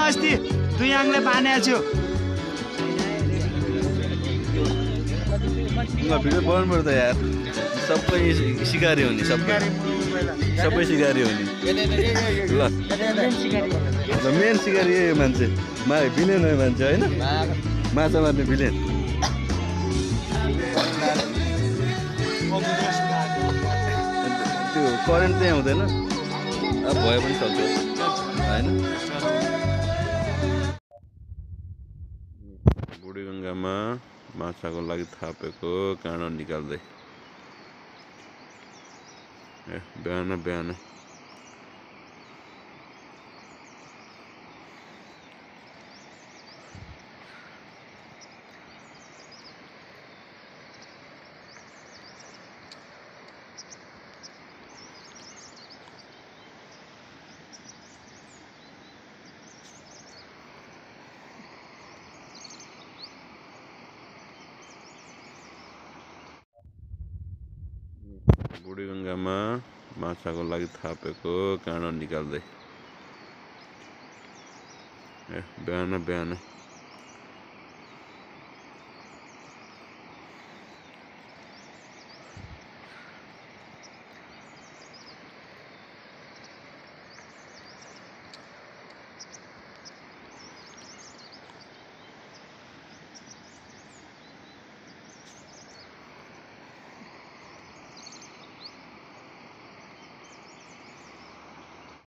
अस्ति दुयाङले बानेको छु भिडियो बनाउनु पर्छ यार सबै सिकारी हो नि सबै सिकारी हो नि ल मेन सिकारी यही मान्छे भिलेन हो मान्छे होइन माछा मार्ने भिलेन त्यो करेन्ट चाहिँ आउँदैन अब भए पनि सक्छ होइन बुढीगङ्गामा माछाको लागि थापेको काँडो निकाल्दै बिहान बुढीगङ्गामा माछाको लागि थापेको काँडो निकाल्दै बिहान